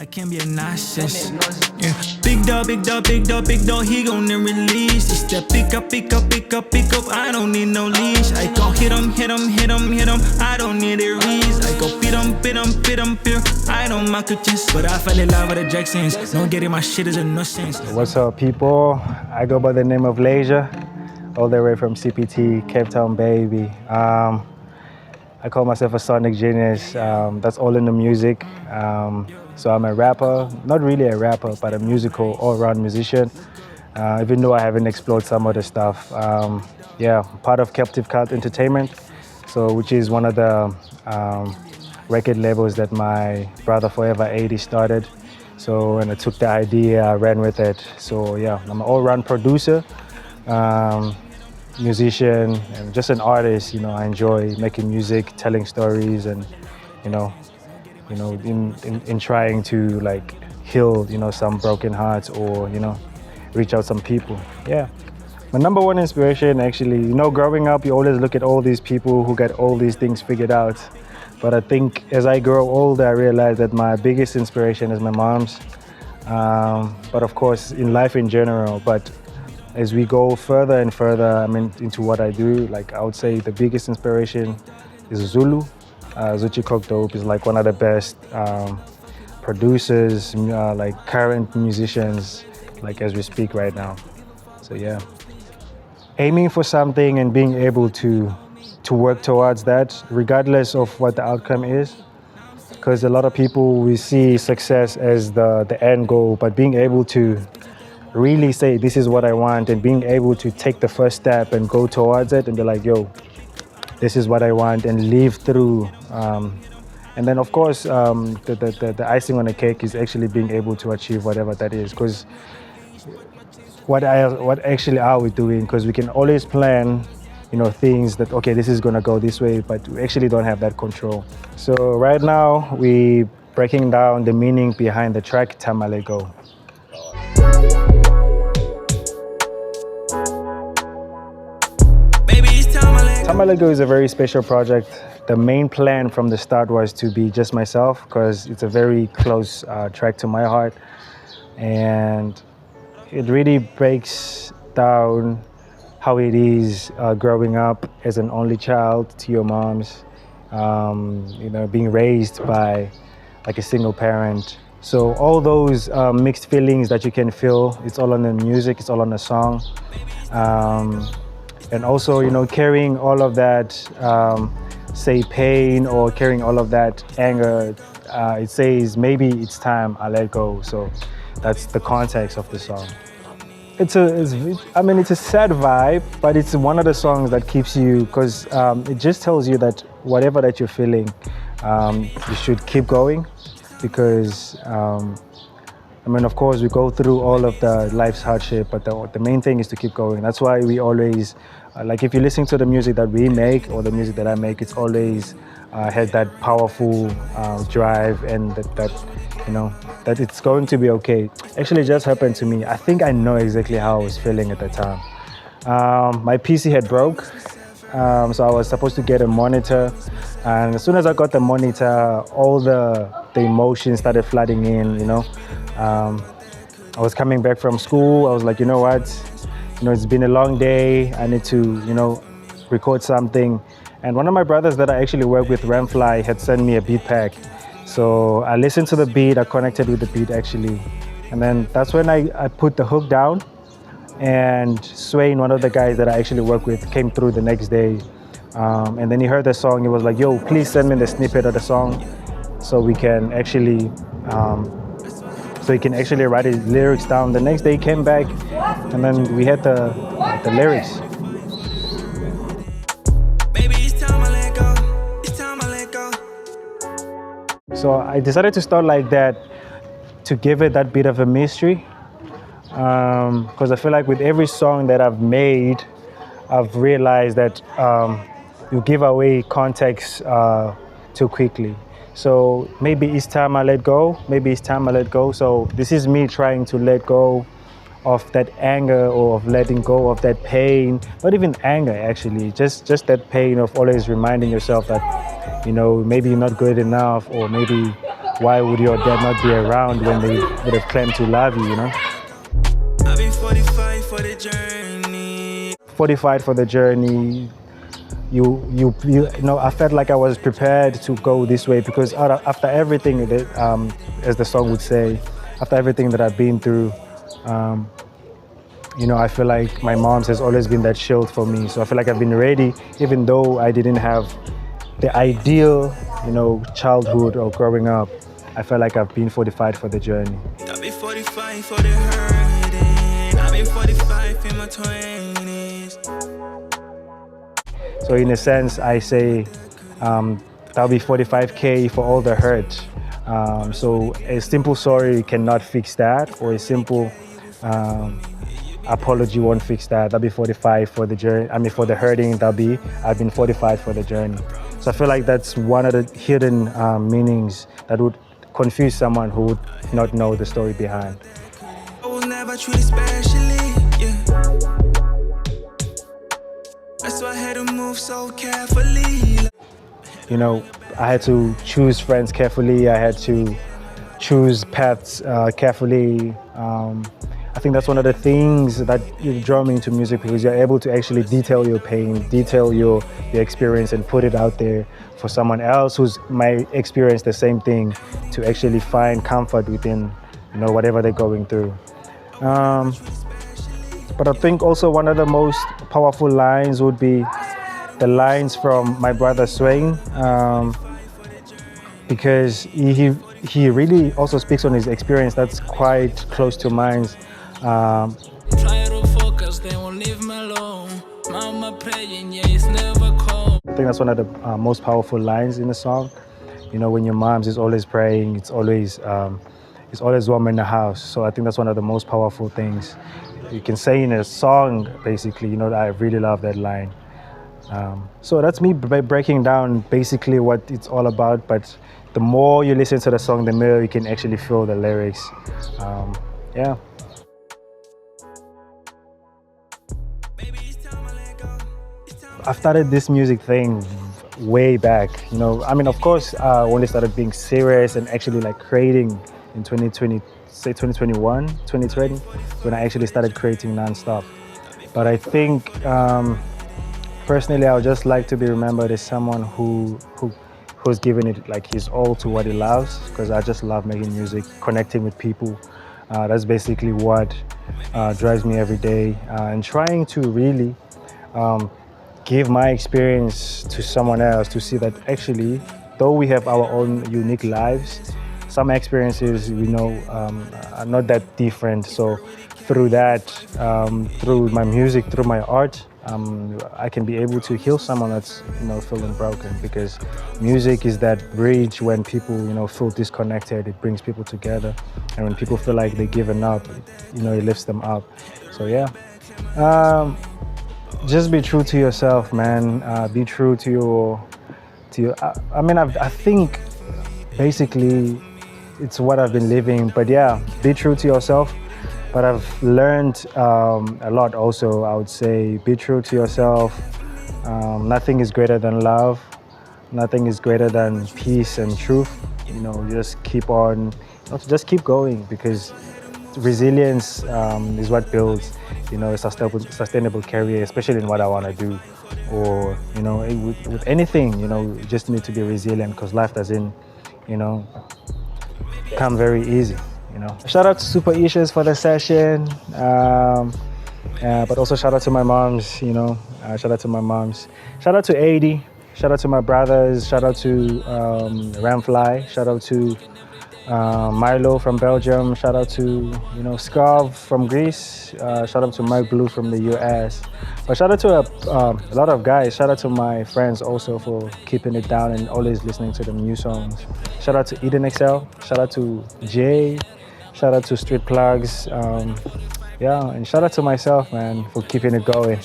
I can't be a narcissist. Yeah. Big dog, big dog, big dog, big dog, he gonna release. It's that pick up, pick up, pick up, pick up. I don't need no leash. I go hit him, hit him, hit him, hit him. I don't need a reason. I go beat him, beat him, beat him, beat him. I don't mock it just, but I fell in love with the Jacksons. Don't get it, my shit is a nuisance. What's up, people? I go by the name of Leia, all the way from CPT, Cape Town, baby. I call myself a sonic genius. That's all in the music. So I'm a rapper, not really a rapper, but a musical, all-around musician. Even though I haven't explored some other stuff. Yeah, part of Captive Cult Entertainment, so which is one of the record labels that my brother Forever 80 started. So when I took the idea, I ran with it. So yeah, I'm an all-round producer, musician, and just an artist. You know, I enjoy making music, telling stories, and in trying to like heal, some broken hearts, or reach out some people. Yeah, my number one inspiration, actually, growing up, you always look at all these people who get all these things figured out. But I think as I grow older, I realize that my biggest inspiration is my mom's. But of course, in life in general. But as we go further and further, into what I do, like I would say the biggest inspiration is Zulu. Zuchi Coke Dope is like one of the best producers, like current musicians, like as we speak right now. So yeah, aiming for something and being able to work towards that, regardless of what the outcome is. Because a lot of people, we see success as the end goal, but being able to really say, this is what I want, and being able to take the first step and go towards it and be like, yo, this is what I want, and live through. And then of course, the icing on the cake is actually being able to achieve whatever that is. Because what actually are we doing? Because we can always plan, things that, okay, this is gonna go this way, but we actually don't have that control. So right now, we breaking down the meaning behind the track Time I Let Go. Time I Let Go is a very special project. The main plan from the start was to be just myself, because it's a very close track to my heart. And it really breaks down how it is growing up as an only child to your moms, being raised by like a single parent. So all those mixed feelings that you can feel, it's all on the music, it's all on the song. And also, carrying all of that, say pain, or carrying all of that anger, it says maybe it's time I let go. So that's the context of the song. It's a sad vibe, but it's one of the songs that keeps you, because it just tells you that whatever that you're feeling, you should keep going, because of course, we go through all of the life's hardship, but the main thing is to keep going. That's why we always, like if you listen to the music that we make or the music that I make, it's always had that powerful drive, and that it's going to be okay. Actually, it just happened to me. I think I know exactly how I was feeling at the time. My PC had broke, so I was supposed to get a monitor. And as soon as I got the monitor, all the emotions started flooding in, I was coming back from school. I was like, you know what? It's been a long day. I need to, record something. And one of my brothers that I actually work with, Ramfly, had sent me a beat pack. So I listened to the beat, I connected with the beat actually. And then that's when I put the hook down. And Swane, one of the guys that I actually work with, came through the next day. And then he heard the song. He was like, yo, please send me the snippet of the song so we can actually, write his lyrics down. The next day he came back, and then we had the lyrics. Baby, it's time I let go. It's time I let go. So I decided to start like that to give it that bit of a mystery. Because I feel like with every song that I've made, I've realized that you give away context too quickly. So maybe it's time I let go, maybe it's time I let go. So this is me trying to let go of that anger, or of letting go of that pain. Not even anger, actually, just that pain of always reminding yourself that, maybe you're not good enough, or maybe why would your dad not be around when they would have claimed to love you, you know? I've been 45 for the journey. 45 for the journey. You know, I felt like I was prepared to go this way because after everything that, as the song would say, after everything that I've been through, you know, I feel like my mom's has always been that shield for me. So I feel like I've been ready, even though I didn't have the ideal, you know, childhood or growing up. I felt like I've been fortified for the journey. I've been 45 for the hurting. I've been 45 in my 20s. So in a sense, I say that'll be 45K for all the hurt. So a simple sorry cannot fix that, or a simple apology won't fix that. That'll be 45 for the journey. I mean, for the hurting, I've been 45 for the journey. So I feel like that's one of the hidden meanings that would confuse someone who would not know the story behind. I was never treated specially, yeah. That's why I had to move so carefully. You know, I had to choose friends carefully. I had to choose paths carefully. I think that's one of the things that draw me into music, because you're able to actually detail your pain, detail your experience, and put it out there for someone else who's might experience the same thing, to actually find comfort within, you know, whatever they're going through. But I think also one of the most powerful lines would be the lines from my brother Swane, because he really also speaks on his experience that's quite close to mine. Try to focus, they won't leave me alone. Mama praying, yeah, it's never cold. I think that's one of the most powerful lines in the song. You know, when your mom's is always praying, it's always warm in the house. So I think that's one of the most powerful things you can say in a song, basically. You know, I really love that line. So that's me breaking down basically what it's all about. But the more you listen to the song, the more you can actually feel the lyrics. Yeah. I've started this music thing way back. You know, I mean, of course, I only started being serious and actually like creating in 2020, say 2021, 2020, when I actually started creating nonstop. But I think personally, I would just like to be remembered as someone who's given it like his all to what he loves, because I just love making music, connecting with people. That's basically what drives me every day, and trying to really give my experience to someone else, to see that actually, though we have our own unique lives, some experiences we know are not that different. So through that, through my music, through my art, I can be able to heal someone that's, you know, feeling broken, because music is that bridge when people, you know, feel disconnected. It brings people together, and when people feel like they're giving up, you know, it lifts them up. So yeah, just be true to yourself, man. Be true to your. I mean, I think basically it's what I've been living. But yeah, be true to yourself. But I've learned a lot also. I would say be true to yourself. Nothing is greater than love. Nothing is greater than peace and truth. You know, just keep on, just keep going, because resilience is what builds, you know, a sustainable career, especially in what I want to do. Or, you know, with anything, you know, you just need to be resilient, because life doesn't, you know, come very easy. You know, shout out to Super Issues for the session, but also shout out to my moms. You know, shout out to my moms. Shout out to 80. Shout out to my brothers. Shout out to Ramfly. Shout out to Milo from Belgium. Shout out to, you know, Scarv from Greece. Shout out to Mike Blue from the US. But shout out to a lot of guys. Shout out to my friends also for keeping it down and always listening to the new songs. Shout out to Eden Excel. Shout out to Jay. Shout out to Street Plugs. Yeah, and shout out to myself, man, for keeping it going.